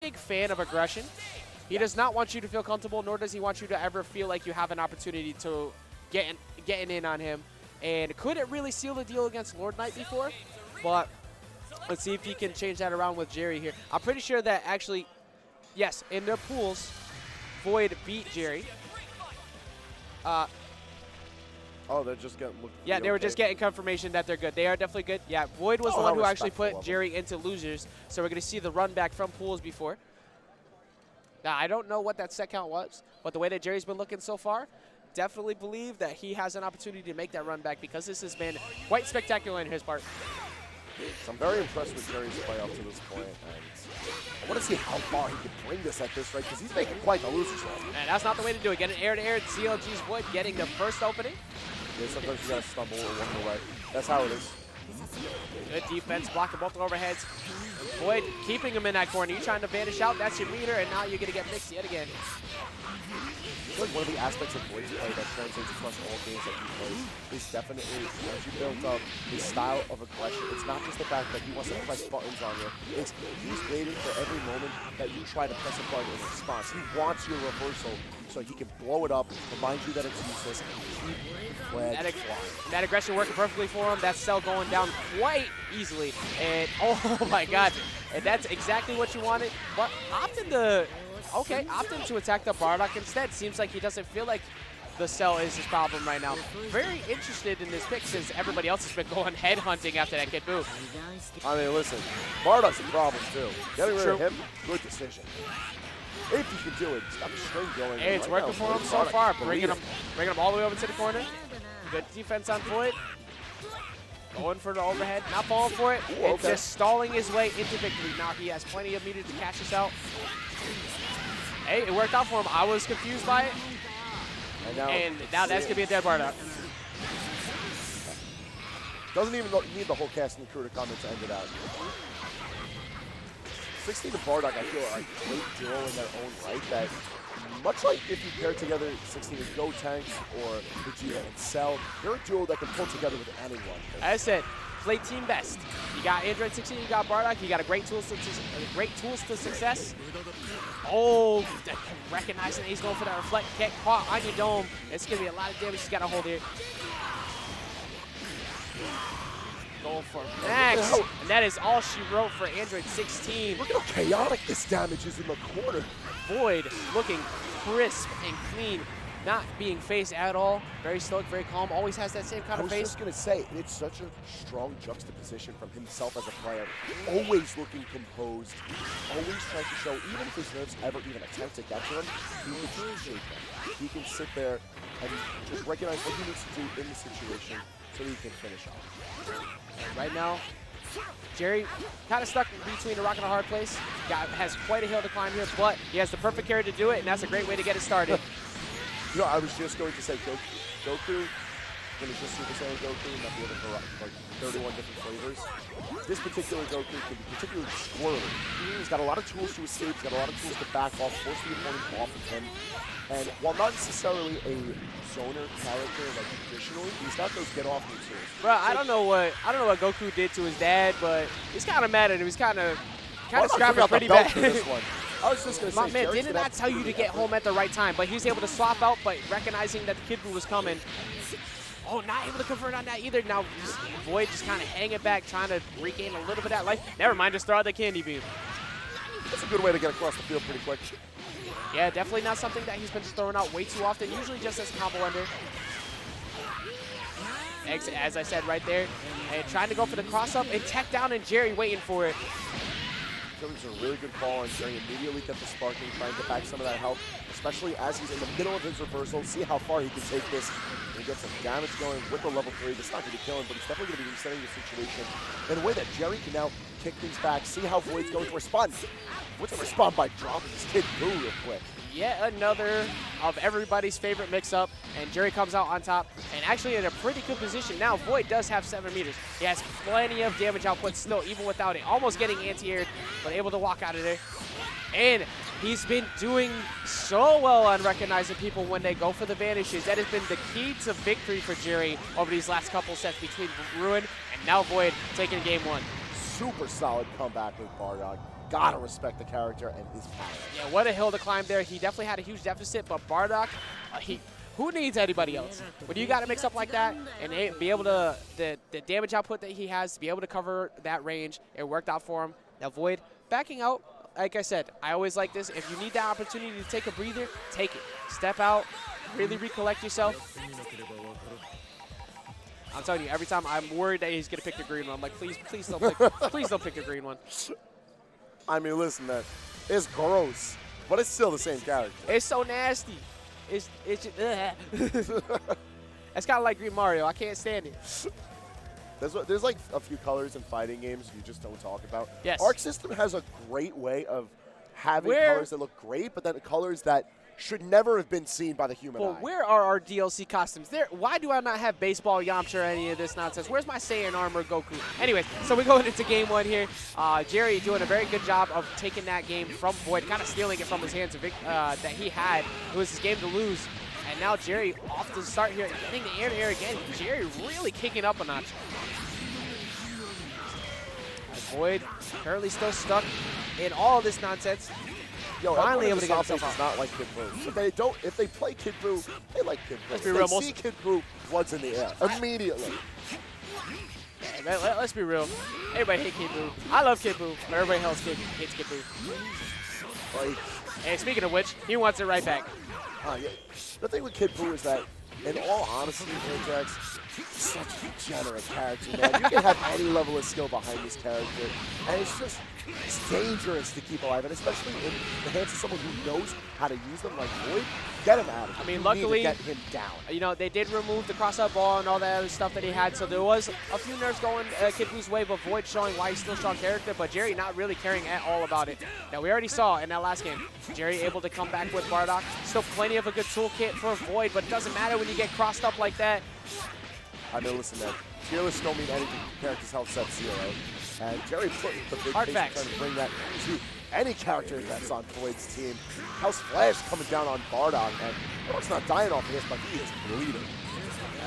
big fan of aggression. He does not want you to feel comfortable, nor does he want you to ever feel like you have an opportunity to getting in on him. And couldn't really seal the deal against Lord Knight before, but let's see if he can change that around with Jerry here. I'm pretty sure that actually, yes, in their pools, Void beat Jerry. Oh, they're just getting looked. Yeah, they were just getting confirmation that they're good. They are definitely good. Yeah, Void was the one who actually put Jerry into losers, so we're going to see the run back from pools before. Now, I don't know what that set count was, but the way that Jerry's been looking so far, definitely believe that he has an opportunity to make that run back because this has been quite spectacular in his part. So I'm very impressed with Jerry's play up to this point, and I want to see how far he can bring this at this rate because he's making quite the loser's run. And that's not the way to do it. Get an air-to-air. CLG's Void getting the first opening. Yeah, sometimes you got to stumble along the way. That's how it is. Good defense, blocking both overheads. Void keeping him in that corner. You're trying to vanish out. That's your meter, and now you're going to get mixed yet again. I feel like one of the aspects of Void's play that translates across all games that he plays is definitely, as you build up his style of aggression, it's not just the fact that he wants to press buttons on you, it's he's waiting for every moment that you try to press a button in response. He wants your reversal so he can blow it up, remind you that it's useless, and keep the flag flying. That aggression working perfectly for him. That cell going down quite easily. And oh my god, and that's exactly what you wanted. But opting to attack the Bardock instead. Seems like he doesn't feel like the cell is his problem right now. Very interested in this pick since everybody else has been going head hunting after that Kid Buu. I mean, listen, Bardock's a problem too. Getting rid of him, good decision. If you can do it, stop the string going. Hey, it's right working now, for him so far. Bringing him all the way over to the corner. Good defense on Void. Going for the overhead, not falling for it, and just stalling his way into victory. Now he has plenty of meters to cash this out. Hey, it worked out for him. I was confused by it. And now that's going to be a dead Bardock. Doesn't even need the whole cast and crew to come in to end it out. 16 to Bardock, I feel like a great duo in their own right. That much like if you pair together 16 and Go Tanks or Vegeta and Cell, they're a duo that can pull together with anyone. As I said, play team best. You got Android 16, you got Bardock, you got a great tools to success. Oh, recognizing that he's going for that reflect, get caught on your dome. It's going to be a lot of damage he's got to hold here. Going for Max, and that is all she wrote for Android 16. Look at how chaotic this damage is in the corner. Void looking crisp and clean, not being phased at all. Very stoic, very calm, always has that same kind of face. I was just going to say, it's such a strong juxtaposition from himself as a player. Always looking composed, always trying to show, even if his nerves ever even attempt to get to him, he can shake them. He can sit there and just recognize what he needs to do in the situation so he can finish off. Right now, Jerry kind of stuck between a rock and a hard place. Has quite a hill to climb here, but he has the perfect carry to do it, and that's a great way to get it started. You know, I was just going to say Goku, finish this Super Saiyan Goku, not the other like 31 different flavors. This particular Goku can be particularly squirrely. He's got a lot of tools to escape, he's got a lot of tools to back off, force the opponent off of him. And while not necessarily a zoner character like traditionally, he's got those get-off tools. Bro, I don't know what Goku did to his dad, but he's kind of mad at him. He's kind of scrapping pretty bad. This one. I was just going to say, my man, did not tell you to get home at the right time, but he was able to swap out, but recognizing that the Kid Buu was coming. Oh, not able to convert on that either. Now Void just kind of hanging back, trying to regain a little bit of that life. Never mind, just throw out the candy beam. That's a good way to get across the field pretty quick. Yeah, definitely not something that he's been throwing out way too often, usually just as a combo ender. Exit, as I said right there, and trying to go for the cross-up and tech down, and Jerry waiting for it. I feel like it's a really good call on Jerry. Immediately get the sparking, try and get back some of that health, especially as he's in the middle of his reversal. See how far he can take this and get some damage going with the level 3. That's not going to be killing, but it's definitely going to be resetting the situation in a way that Jerry can now kick things back, see how Void's going to respond. Void's going to respond by dropping this Kid Buu real quick. Yet another of everybody's favorite mix-up, and Jerry comes out on top, and actually in a pretty good position. Now, Void does have 7 meters. He has plenty of damage output still, even without it. Almost getting anti-aired, but able to walk out of there. And he's been doing so well on recognizing people when they go for the vanishes. That has been the key to victory for Jerry over these last couple sets between Ruin and now Void taking game 1. Super solid comeback with Bardock. gotta respect the character and his power. Yeah, what a hill to climb there. He definitely had a huge deficit, but Bardock, who needs anybody else? When you got to mix up like that and be able to, the damage output that he has, to be able to cover that range, it worked out for him. Now Void, backing out, like I said, I always like this. If you need that opportunity to take a breather, take it. Step out, really recollect yourself. I'm telling you, every time I'm worried that he's going to pick the green one. I'm like, please don't pick, please don't pick the green one. I mean, listen, man, it's gross, but it's still the same character. It's so nasty. It's just, it's kind of like Green Mario. I can't stand it. There's like a few colors in fighting games you just don't talk about. Yes. Arc System has a great way of having colors that look great, but then colors that should never have been seen by the human eye. Where are our DLC costumes? Why do I not have baseball, Yamcha, or any of this nonsense? Where's my Saiyan armor, Goku? Anyways, so we're going into game one here. Jerry doing a very good job of taking that game from Void, kind of stealing it from his hands that he had. It was his game to lose. And now Jerry off to start here, getting the air to air again. Jerry really kicking up a notch. Void currently still stuck in all this nonsense. Yo, finally able to get himself out. It's not like Kid Buu. If they play Kid Buu, they like Kid Buu. Let's be if real. they see Kid Buu, blood's in the air immediately. Yeah, let's be real. Everybody hate Kid Buu. I love Kid Buu, but everybody else hates Kid Buu. Like, and speaking of which, he wants it right back. Yeah. The thing with Kid Buu is that, in all honesty, AJAX, such a degenerate character, man. You can have any level of skill behind this character, and it's dangerous to keep alive, and especially in the hands of someone who knows how to use them like Void. Get him out of here. I mean, you luckily, need to get him down. You know, they did remove the cross-up ball and all that other stuff that he had, so there was a few nerfs going Kid Buu's way, but Void showing why he's still a strong character, but Jerry not really caring at all about it. Now, we already saw in that last game, Jerry able to come back with Bardock. Still plenty of a good toolkit for Void, but it doesn't matter when you get crossed up like that. I mean, listen, man. Fearless don't mean anything. Character's health set 0. And Jerry put the big Hard face facts. trying to bring that to any character that's on Void's team. House Flash coming down on Bardock, and Bardock's not dying off of this, but he is bleeding.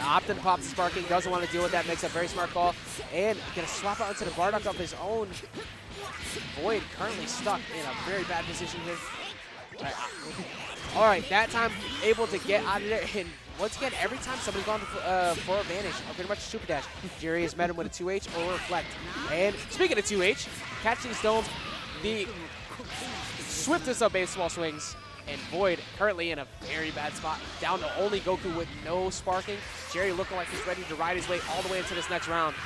Opted to pop the sparking, doesn't want to deal with that, makes a very smart call, and gonna swap out into the Bardock of his own. Void currently stuck in a very bad position here. All right, that time able to get out of there, and once again, every time somebody's gone for advantage, pretty much a super dash. Jerry has met him with a 2H or reflect. And speaking of 2H, catching these stones, the swiftest of baseball swings, and Void currently in a very bad spot, down to only Goku with no sparking. Jerry looking like he's ready to ride his way all the way into this next round.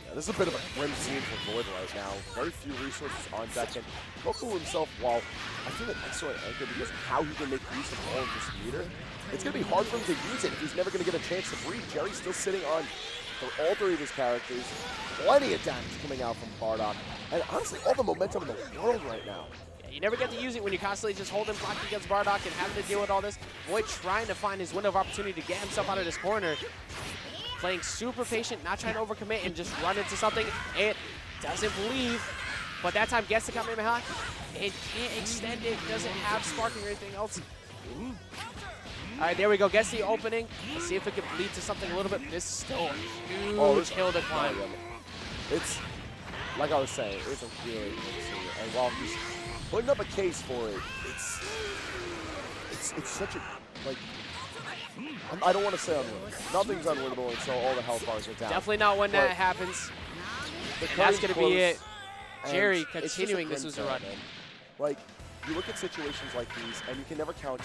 Yeah, this is a bit of a grim scene for Void right now. Very few resources on deck, and Goku himself, while I feel like excellent anchor because of how he can make use of all of this meter, it's going to be hard for him to use it if he's never going to get a chance to breathe. Jerry's still sitting on for all three of his characters. Plenty of damage coming out from Bardock. And honestly, all the momentum in the world right now. Yeah, you never get to use it when you're constantly just holding block against Bardock and having to deal with all this. Void trying to find his window of opportunity to get himself out of this corner. Playing super patient, not trying to overcommit and just run into something. It doesn't believe, but that time gets the Kamehameha. It can't extend it, doesn't have sparking or anything else. All right, there we go. Gets the opening. Let's see if it can lead to something a little bit. This is still a huge hill to climb. It's, like I was saying, it's a really good scene. And while he's putting up a case for it, it's such a, like, I don't want to say unwinnable. Nothing's unwinnable until all the health bars are down. Definitely not when that happens. That's going to be it. Jerry continuing this loser run. Like, you look at situations like these, and you can never count